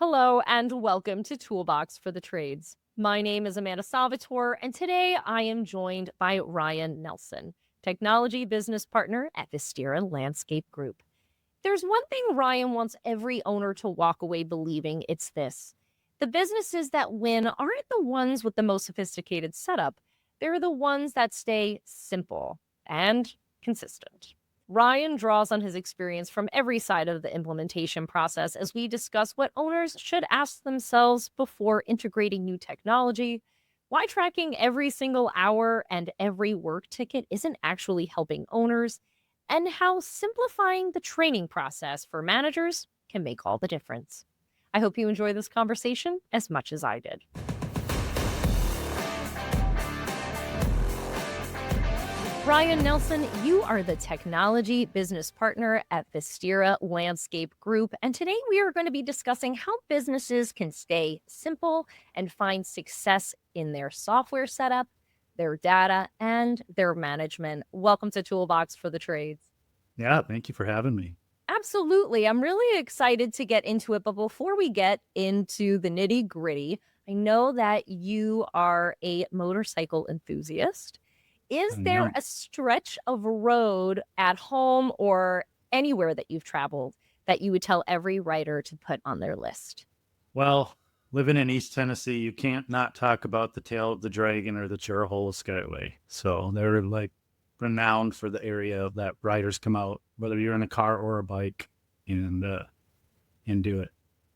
Hello and welcome to Toolbox for the Trades. My name is Amanda Salvatore, and today I am joined by Ryan Nelson, Technology Business Partner at Visterra Landscape Group. There's one thing Ryan wants every owner to walk away believing. It's this: the businesses that win aren't the ones with the most sophisticated setup, they're the ones that stay simple and consistent. Ryan draws on his experience from every side of the implementation process as we discuss what owners should ask themselves before integrating new technology, why tracking every single hour and every work ticket isn't actually helping owners, and how simplifying the training process for managers can make all the difference. I hope you enjoy this conversation as much as I did. Ryan Nelson, you are the technology business partner at Visterra Landscape Group. And today we are going to be discussing how businesses can stay simple and find success in their software setup, their data, and their management. Welcome to Toolbox for the Trades. Yeah, thank you for having me. Absolutely. I'm really excited to get into it. But before we get into the nitty gritty, I know that you are a motorcycle enthusiast. Is I there am. a stretch of road at home or anywhere that you've traveled that you would tell every writer to put on their list? Well, living in East Tennessee, you can't not talk about the Tail of the Dragon or the Charahola Skyway. So they're like renowned for the area that riders come out, whether you're in a car or a bike, and uh, and do it.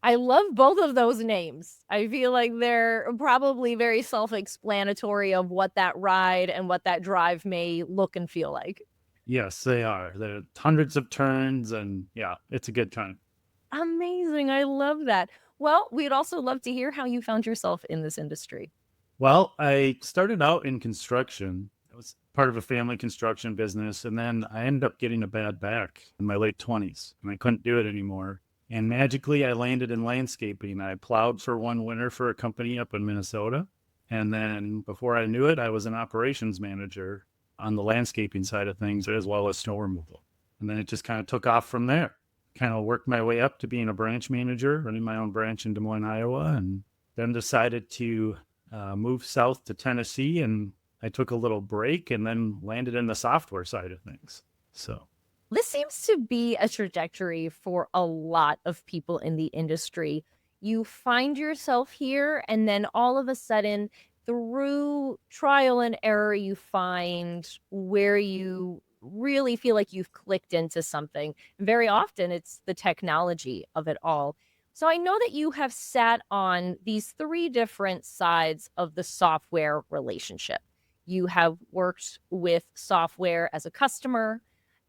I love both of those names. I feel like they're probably very self-explanatory of what that ride and what that drive may look and feel like. Yes, they are. There are hundreds of turns, and yeah, it's a good time. Amazing. I love that. Well, we'd also love to hear how you found yourself in this industry. Well, I started out in construction. I was part of a family construction business, and then I ended up getting a bad back in my late 20s, and I couldn't do it anymore. And magically, I landed in landscaping. I plowed for one winter for a company up in Minnesota. And then before I knew it, I was an operations manager on the landscaping side of things, as well as snow removal. And then it just kind of took off from there. Kind of worked my way up to being a branch manager, running my own branch in Des Moines, Iowa, and then decided to moved south to Tennessee, and I took a little break and then landed in the software side of things. So, This seems to be a trajectory for a lot of people in the industry. You find yourself here, and then all of a sudden, through trial and error, you find where you really feel like you've clicked into something. Very often, it's the technology of it all. So I know that you have sat on these three different sides of the software relationship. You have worked with software as a customer,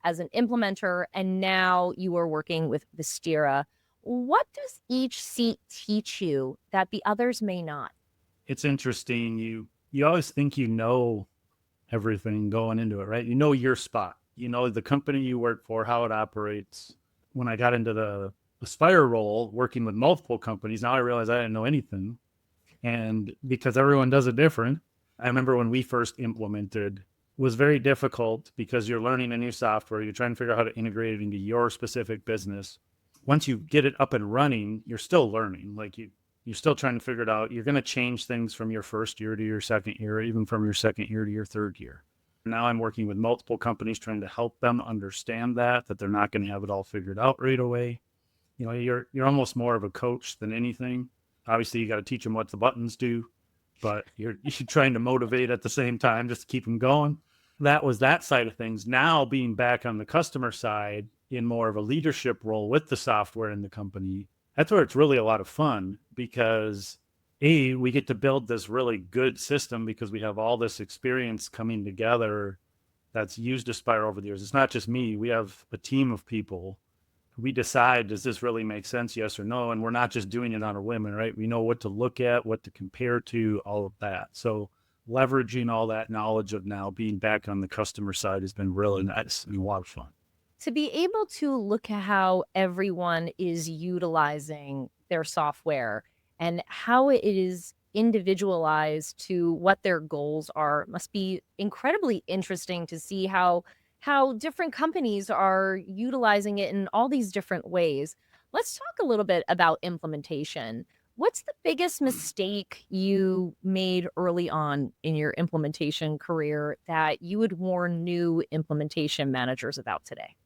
as an implementer, and now you are working with Visterra. What does each seat teach you that the others may not? it's interesting. You always think you know everything going into it, right? You know your spot. You know the company you work for, how it operates. When I got into the Aspire role, working with multiple companies, now I realize I didn't know anything. And because everyone does it different, I remember when we first implemented, it was very difficult because you're learning a new software, you're trying to figure out how to integrate it into your specific business. Once you get it up and running, you're still learning. You're still trying to figure it out. You're going to change things from your first year to your second year, even from your second year to your third year. Now I'm working with multiple companies trying to help them understand that they're not going to have it all figured out right away. You know, you're almost more of a coach than anything. Obviously, you got to teach them what the buttons do, but you're trying to motivate at the same time just to keep them going. That was that side of things. Now being back on the customer side in more of a leadership role with the software in the company, that's where it's really a lot of fun because we get to build this really good system because we have all this experience coming together that's used Aspire over the years. It's not just me. We have a team of people. We decide, does this really make sense? Yes or no. And we're not just doing it on a whim, right? We know what to look at, what to compare to, all of that. So leveraging all that knowledge of now being back on the customer side has been really nice and a lot of fun. To be able to look at how everyone is utilizing their software and how it is individualized to what their goals are must be incredibly interesting to see how different companies are utilizing it in all these different ways. Let's talk a little bit about implementation. What's the biggest mistake you made early on in your implementation career that you would warn new implementation managers about today?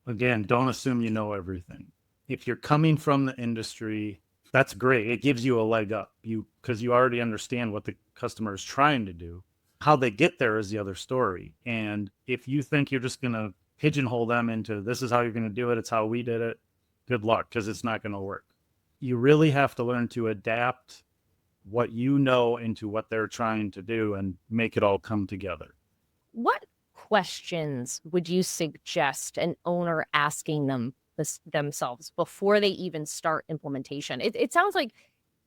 Again, don't assume you know everything. If you're coming from the industry, that's great. It gives you a leg up. Because you already understand what the customer is trying to do. How they get there is the other story. And if you think you're just going to pigeonhole them into this is how you're going to do it, it's how we did it, good luck, because it's not going to work. You really have to learn to adapt what you know into what they're trying to do and make it all come together. What questions would you suggest an owner asking themselves before they even start implementation? It sounds like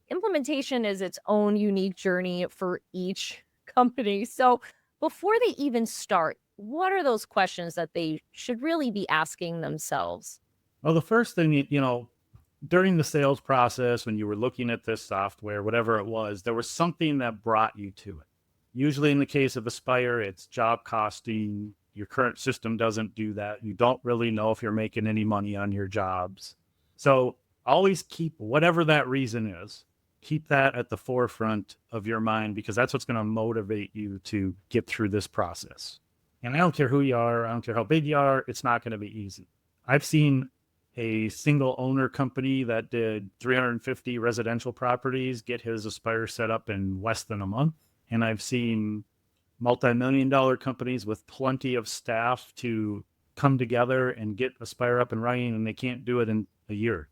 implementation is its own unique journey for each company. So before they even start, what are those questions that they should really be asking themselves? Well, the first thing, during the sales process, when you were looking at this software, whatever it was, there was something that brought you to it. Usually in the case of Aspire, it's job costing. Your current system doesn't do that. You don't really know if you're making any money on your jobs. So always keep whatever that reason is, keep that at the forefront of your mind, because that's what's going to motivate you to get through this process. And I don't care who you are. I don't care how big you are. It's not going to be easy. I've seen a single owner company that did 350 residential properties get his Aspire set up in less than a month. And I've seen multi-million-dollar companies with plenty of staff to come together and get Aspire up and running, and they can't do it in a year.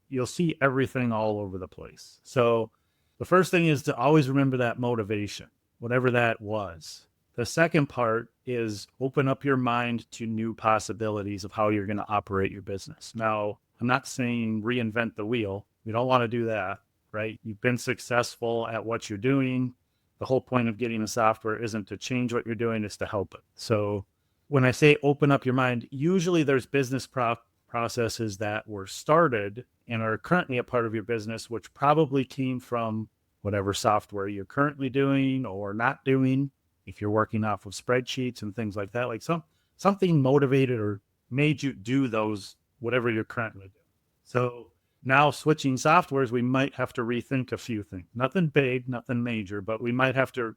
You'll see everything all over the place. So the first thing is to always remember that motivation, whatever that was. The second part is open up your mind to new possibilities of how you're going to operate your business. Now, I'm not saying reinvent the wheel. We don't want to do that, right? You've been successful at what you're doing. The whole point of getting the software isn't to change what you're doing, it's to help it. So when I say open up your mind, usually there's business processes that were started and are currently a part of your business, which probably came from whatever software you're currently doing or not doing. If you're working off of spreadsheets and things like that, like something motivated or made you do those, whatever you're currently doing. So now switching softwares, we might have to rethink a few things. Nothing big, nothing major, but we might have to,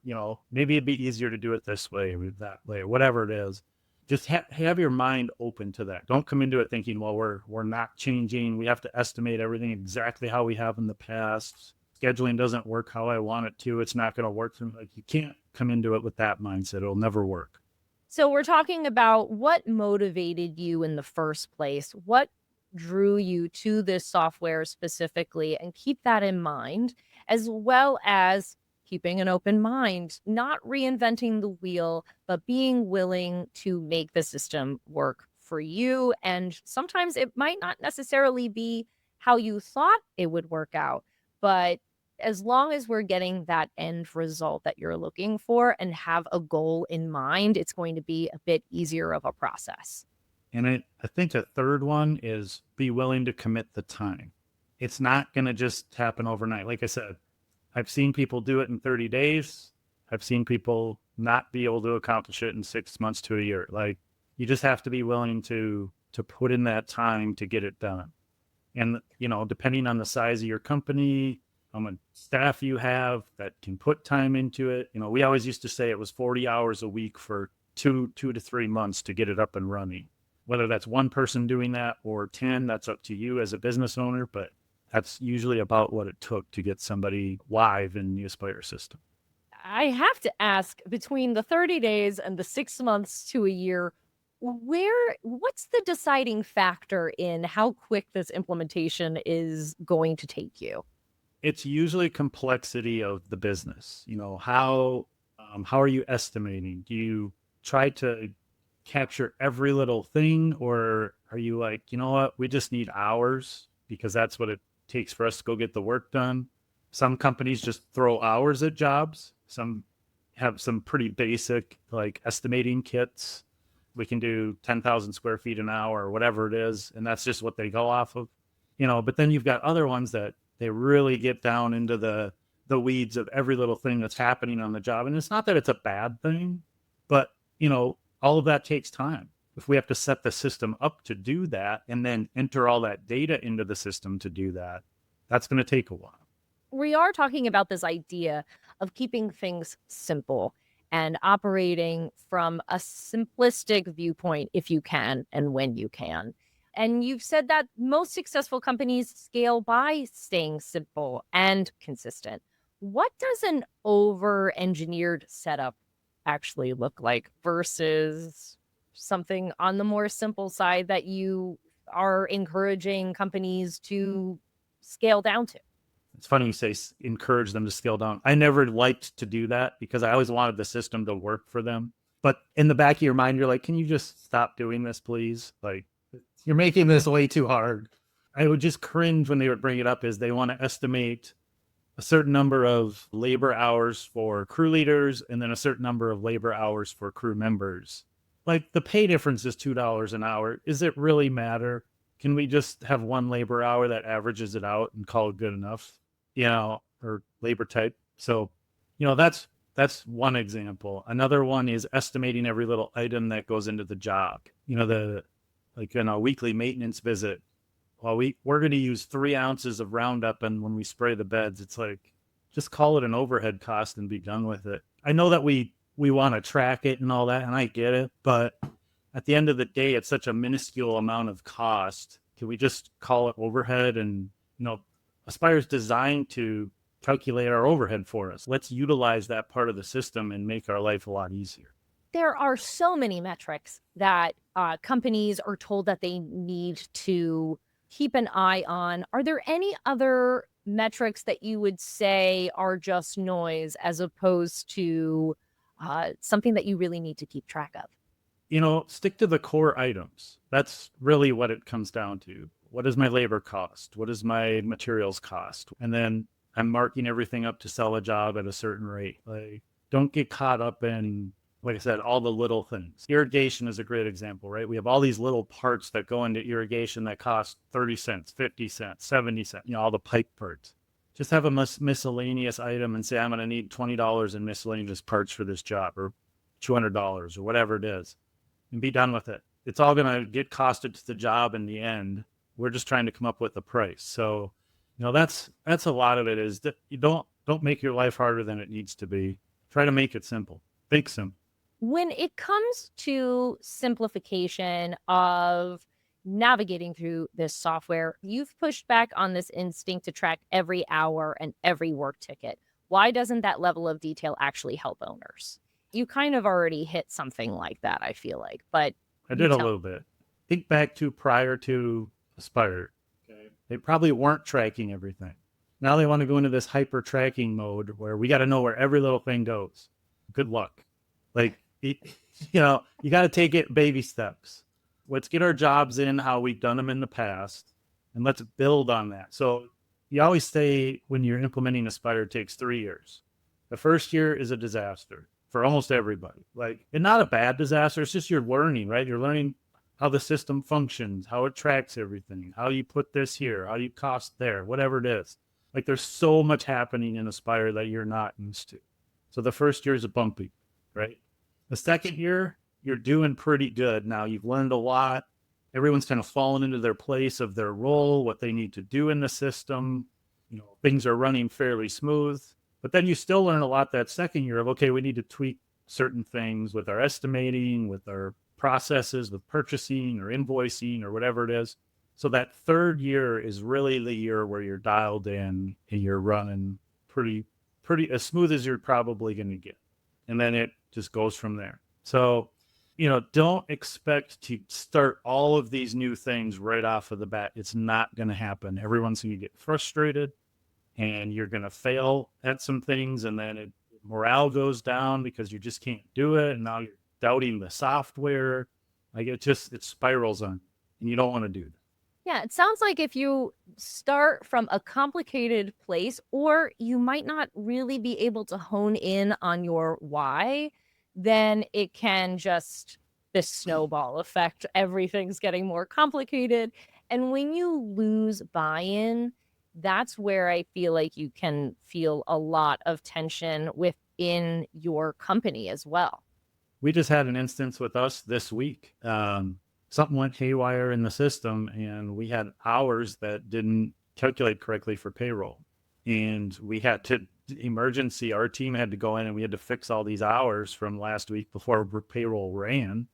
maybe it'd be easier to do it this way or that way, whatever it is. Just have your mind open to that. Don't come into it thinking, well, we're not changing. We have to estimate everything exactly how we have in the past. Scheduling doesn't work how I want it to. It's not going to work. Like, you can't come into it with that mindset. It'll never work. So we're talking about what motivated you in the first place. What drew you to this software specifically, and keep that in mind, as well as keeping an open mind, not reinventing the wheel, but being willing to make the system work for you. And sometimes it might not necessarily be how you thought it would work out, but as long as we're getting that end result that you're looking for and have a goal in mind, it's going to be a bit easier of a process. And I think a third one is be willing to commit the time. It's not going to just happen overnight. Like I said, I've seen people do it in 30 days. I've seen people not be able to accomplish it in 6 months to a year. Like, you just have to be willing to put in that time to get it done. And, depending on the size of your company, how much staff you have that can put time into it. We always used to say it was 40 hours a week for two to 3 months to get it up and running. Whether that's one person doing that or 10, that's up to you as a business owner, but that's usually about what it took to get somebody live in the Aspire system. I have to ask, between the 30 days and the 6 months to a year, what's the deciding factor in how quick this implementation is going to take you? It's usually complexity of the business. How are you estimating? Do you try to capture every little thing, or are you like, what, we just need hours because that's what it takes for us to go get the work done? Some companies just throw hours at jobs. Some have some pretty basic like estimating kits. We can do 10,000 square feet an hour or whatever it is, and that's just what they go off of. But then you've got other ones that they really get down into the weeds of every little thing that's happening on the job. And it's not that it's a bad thing, but all of that takes time. if we have to set the system up to do that and then enter all that data into the system to do that, that's going to take a while. We are talking about this idea of keeping things simple and operating from a simplistic viewpoint if you can and when you can. And you've said that most successful companies scale by staying simple and consistent. What does an over engineered setup actually look like versus something on the more simple side that you are encouraging companies to scale down to? It's funny you say encourage them to scale down. I never liked to do that because I always wanted the system to work for them. But in the back of your mind, you're like, can you just stop doing this, please? Like, you're making this way too hard. I would just cringe when they would bring it up is they want to estimate a certain number of labor hours for crew leaders and then a certain number of labor hours for crew members. Like the pay difference is $2 an hour. Does it really matter? Can we just have one labor hour that averages it out and call it good enough? Or labor type. So, that's one example. Another one is estimating every little item that goes into the job. Like in a weekly maintenance visit, well, we're going to use 3 ounces of Roundup, and when we spray the beds, it's like, just call it an overhead cost and be done with it. I know that we want to track it and all that, and I get it, but at the end of the day, it's such a minuscule amount of cost. Can we just call it overhead? And, Aspire's designed to calculate our overhead for us. Let's utilize that part of the system and make our life a lot easier. There are so many metrics that companies are told that they need to keep an eye on. Are there any other metrics that you would say are just noise as opposed to something that you really need to keep track of? Stick to the core items. That's really what it comes down to. What is my labor cost? What is my materials cost? And then I'm marking everything up to sell a job at a certain rate. Like, don't get caught up in, like I said, all the little things. Irrigation is a great example, right? We have all these little parts that go into irrigation that cost 30 cents, 50 cents, 70 cents, all the pipe parts. Just have a miscellaneous item and say, I'm going to need $20 in miscellaneous parts for this job, or $200 or whatever it is, and be done with it. It's all going to get costed to the job in the end. We're just trying to come up with a price. So, that's a lot of it is that you don't make your life harder than it needs to be. Try to make it simple. Think simple. When it comes to simplification of navigating through this software, you've pushed back on this instinct to track every hour and every work ticket. Why doesn't that level of detail actually help owners? You kind of already hit something like that, I feel like, but I did a little bit. Think back to prior to Aspire. Okay. They probably weren't tracking everything. Now they want to go into this hyper tracking mode where we got to know where every little thing goes. Good luck. Like, you got to take it baby steps. Let's get our jobs in how we've done them in the past, and let's build on that. So you always say when you're implementing Aspire, it takes 3 years. The first year is a disaster for almost everybody. Like, and not a bad disaster. It's just you're learning, right? You're learning how the system functions, how it tracks everything, how you put this here, how you cost there, whatever it is. Like, there's so much happening in Aspire that you're not used to. So the first year is a bumpy, right? The second year, you're doing pretty good. Now you've learned a lot. Everyone's kind of fallen into their place of their role, what they need to do in the system. Things are running fairly smooth. But then you still learn a lot that second year of, okay, we need to tweak certain things with our estimating, with our processes, with purchasing or invoicing or whatever it is. So that third year is really the year where you're dialed in and you're running pretty as smooth as you're probably going to get. And then it just goes from there. So, don't expect to start all of these new things right off of the bat. It's not going to happen. Everyone's going to get frustrated and you're going to fail at some things. And then morale goes down because you just can't do it. And now you're doubting the software. Like, it spirals on, and you don't want to do that. Yeah, it sounds like if you start from a complicated place, or you might not really be able to hone in on your why, then it can just, this snowball effect, everything's getting more complicated. And when you lose buy-in, that's where I feel like you can feel a lot of tension within your company as well. We just had an instance with us this week. Something went haywire in the system, and we had hours that didn't calculate correctly for payroll. And we had to our team had to go in and we had to fix all these hours from last week before payroll ran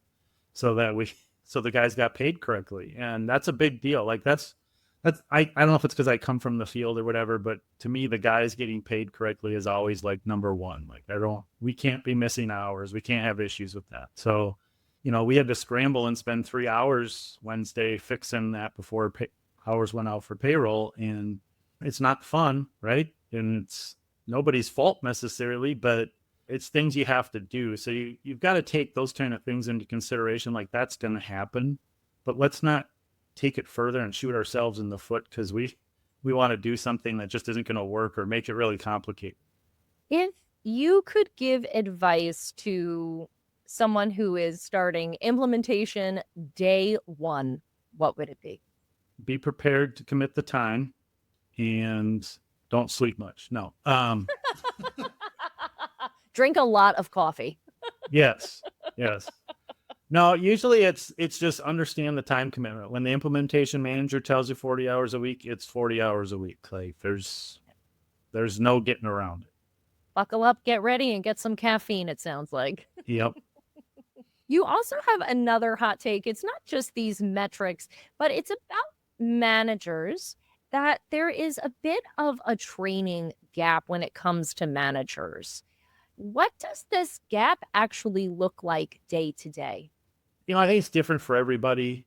so the guys got paid correctly. And that's a big deal. Like I don't know if it's because I come from the field or whatever, but to me, the guys getting paid correctly is always like number one. Like we can't be missing hours. We can't have issues with that. So, we had to scramble and spend 3 hours Wednesday fixing that before hours went out for payroll. And it's not fun, right? And it's nobody's fault necessarily, but it's things you have to do. So you've got to take those kind of things into consideration. Like that's going to happen, but let's not take it further and shoot ourselves in the foot because we want to do something that just isn't going to work or make it really complicated. If you could give advice to someone who is starting implementation day one, what would it be? Be prepared to commit the time and don't sleep much. No. Drink a lot of coffee. Yes. No, usually it's just understand the time commitment. When the implementation manager tells you 40 hours a week, it's 40 hours a week. Like there's no getting around it. Buckle up, get ready, and get some caffeine, it sounds like. Yep. You also have another hot take. It's not just these metrics, but it's about managers, that there is a bit of a training gap when it comes to managers. What does this gap actually look like day to day? I think it's different for everybody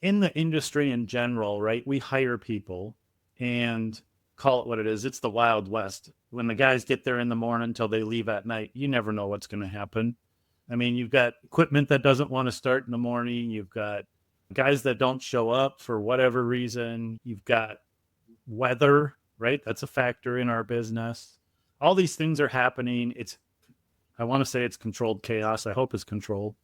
in the industry in general, right? We hire people and call it what it is. It's the Wild West. When the guys get there in the morning until they leave at night, you never know what's going to happen. I mean, you've got equipment that doesn't want to start in the morning. You've got guys that don't show up for whatever reason. You've got weather, right? That's a factor in our business. All these things are happening. I want to say it's controlled chaos. I hope it's controlled.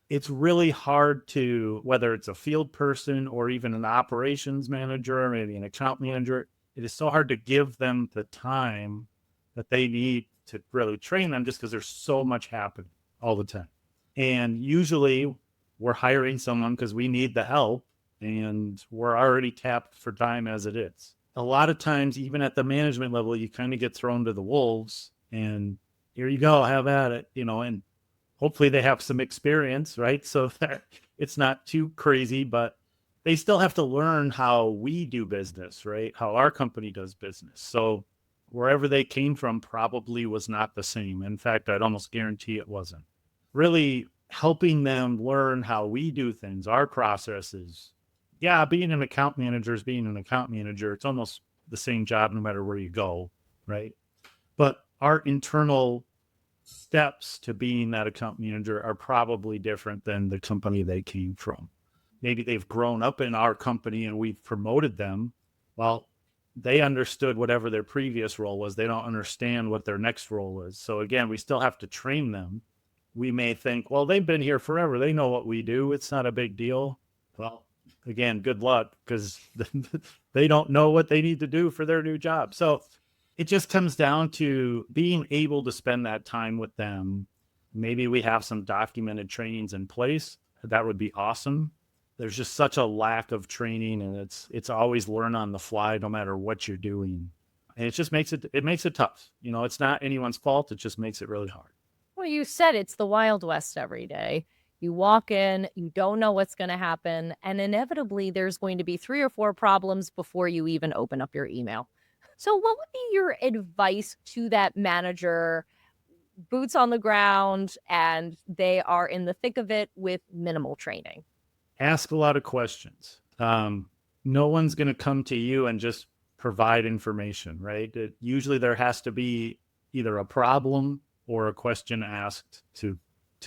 It's really hard to, whether it's a field person or even an operations manager, or maybe an account manager, it is so hard to give them the time that they need to really train them just because there's so much happening all the time. And usually we're hiring someone because we need the help and we're already tapped for time as it is. A lot of times, even at the management level, you kind of get thrown to the wolves and here you go, have at it, and hopefully they have some experience, right? So that it's not too crazy, but they still have to learn how we do business, right? How our company does business. So wherever they came from probably was not the same. In fact, I'd almost guarantee it wasn't. Really helping them learn how we do things, our processes. Yeah, being an account manager is being an account manager. It's almost the same job no matter where you go, right? But our internal steps to being that account manager are probably different than the company they came from. Maybe they've grown up in our company and we've promoted them. Well, they understood whatever their previous role was. They don't understand what their next role is. So again, we still have to train them. We may think, well, they've been here forever. They know what we do. It's not a big deal. Well, again, good luck because they don't know what they need to do for their new job. So it just comes down to being able to spend that time with them. Maybe we have some documented trainings in place. That would be awesome. There's just such a lack of training and it's always learn on the fly no matter what you're doing. And it just makes it tough. It's not anyone's fault. It just makes it really hard. Well, you said it's the Wild West every day. You walk in, you don't know what's going to happen, and inevitably there's going to be 3 or 4 problems before you even open up your email. So what would be your advice to that manager, boots on the ground, and they are in the thick of it with minimal training? Ask a lot of questions. No one's going to come to you and just provide information, right? Usually there has to be either a problem or a question asked to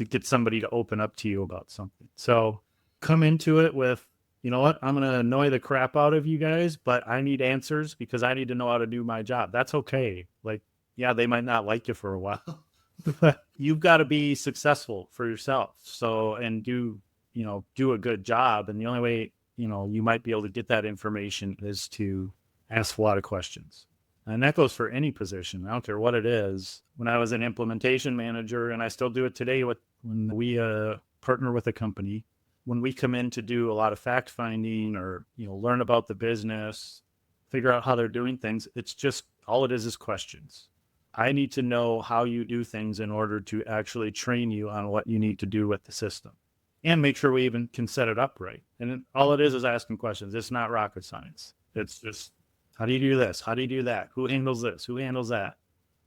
get somebody to open up to you about something. So come into it with, you know what, I'm going to annoy the crap out of you guys, but I need answers because I need to know how to do my job. That's okay. Like, yeah, they might not like you for a while, but you've got to be successful for yourself. So, and do a good job. And the only way, you might be able to get that information is to ask a lot of questions. And that goes for any position. I don't care what it is. When I was an implementation manager, and I still do it today with When we partner with a company, when we come in to do a lot of fact finding or, learn about the business, figure out how they're doing things, it's just all it is questions. I need to know how you do things in order to actually train you on what you need to do with the system and make sure we even can set it up right. And all it is asking questions. It's not rocket science. It's just, how do you do this? How do you do that? Who handles this? Who handles that?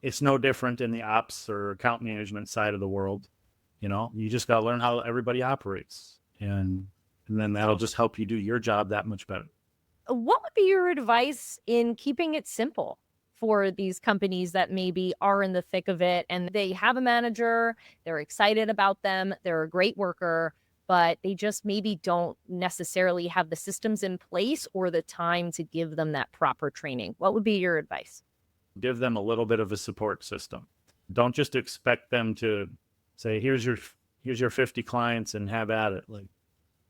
It's no different in the ops or account management side of the world. You just got to learn how everybody operates. And then that'll just help you do your job that much better. What would be your advice in keeping it simple for these companies that maybe are in the thick of it and they have a manager, they're excited about them, they're a great worker, but they just maybe don't necessarily have the systems in place or the time to give them that proper training? What would be your advice? Give them a little bit of a support system. Don't just expect them to say, here's your 50 clients and have at it. Like,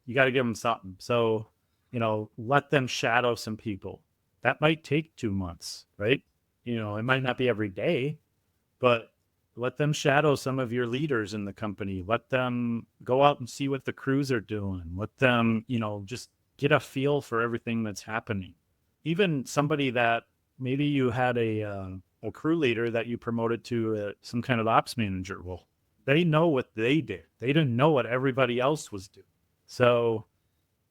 you got to give them something. So, let them shadow some people. That might take 2 months, right? It might not be every day, but let them shadow some of your leaders in the company. Let them go out and see what the crews are doing. Let them, just get a feel for everything that's happening. Even somebody that maybe you had a crew leader that you promoted to some kind of ops manager. Well, they know what they did. They didn't know what everybody else was doing. So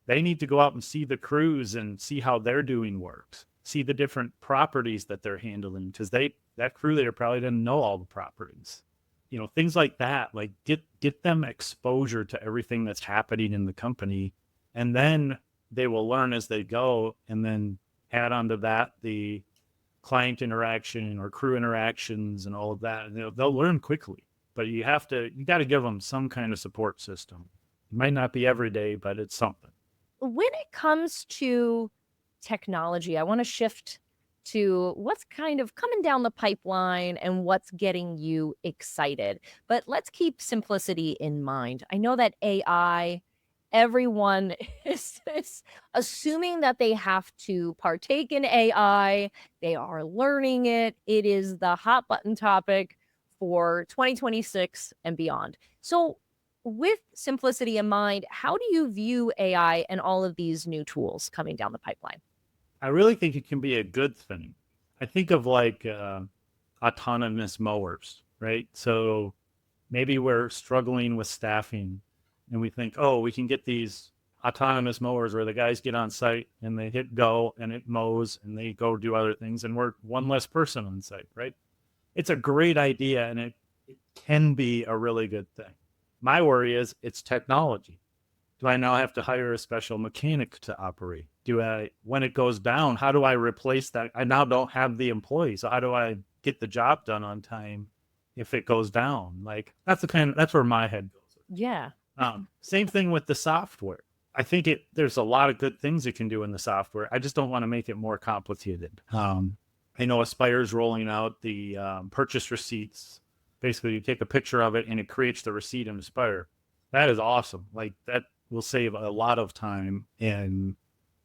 they need to go out and see the crews and see how they're doing works, see the different properties that they're handling, because that crew leader probably didn't know all the properties. Things like that, like get them exposure to everything that's happening in the company, and then they will learn as they go, and then add onto that the client interaction or crew interactions and all of that. And they'll learn quickly, but you got to give them some kind of support system. It might not be every day, but it's something. When it comes to technology, I want to shift to what's kind of coming down the pipeline and what's getting you excited. But let's keep simplicity in mind. I know that AI, everyone is assuming that they have to partake in AI. They are learning it. It is the hot button topic for 2026 and beyond. So with simplicity in mind, how do you view AI and all of these new tools coming down the pipeline? I really think it can be a good thing. I think of like autonomous mowers, right? So maybe we're struggling with staffing and we think, oh, we can get these autonomous mowers where the guys get on site and they hit go and it mows and they go do other things and we're one less person on site, right? It's a great idea and it can be a really good thing. My worry is it's technology. Do I now have to hire a special mechanic to operate? When it goes down, how do I replace that? I now don't have the employee. So how do I get the job done on time if it goes down? Like that's where my head goes. Yeah. Same thing with the software. I think there's a lot of good things it can do in the software. I just don't want to make it more complicated. I know Aspire's rolling out the purchase receipts. Basically, you take a picture of it and it creates the receipt in Aspire. That is awesome. Like that will save a lot of time and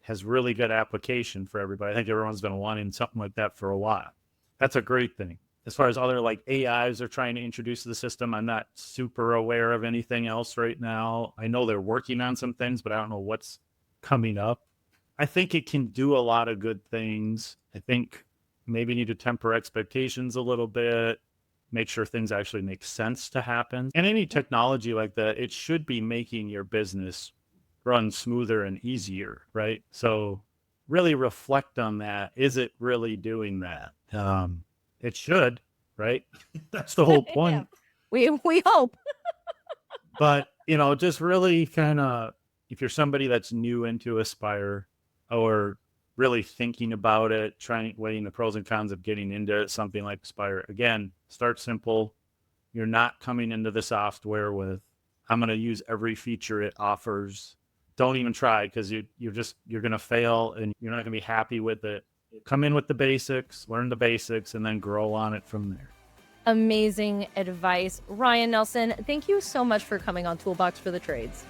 has really good application for everybody. I think everyone's been wanting something like that for a while. That's a great thing. As far as other like AIs they're trying to introduce to the system, I'm not super aware of anything else right now. I know they're working on some things, but I don't know what's coming up. I think it can do a lot of good things. I think maybe need to temper expectations a little bit, make sure things actually make sense to happen. And any technology like that, it should be making your business run smoother and easier, right? So really reflect on that. Is it really doing that? It should, right? That's the whole point. Yeah. We hope. But, just really kind of, if you're somebody that's new into Aspire or really thinking about it, weighing the pros and cons of getting into something like Aspire, again, start simple. You're not coming into the software with, I'm going to use every feature it offers. Don't even try, because you're going to fail and you're not going to be happy with it. Come in with the basics, learn the basics, and then grow on it from there. Amazing advice. Ryan Nelson, thank you so much for coming on Toolbox for the Trades.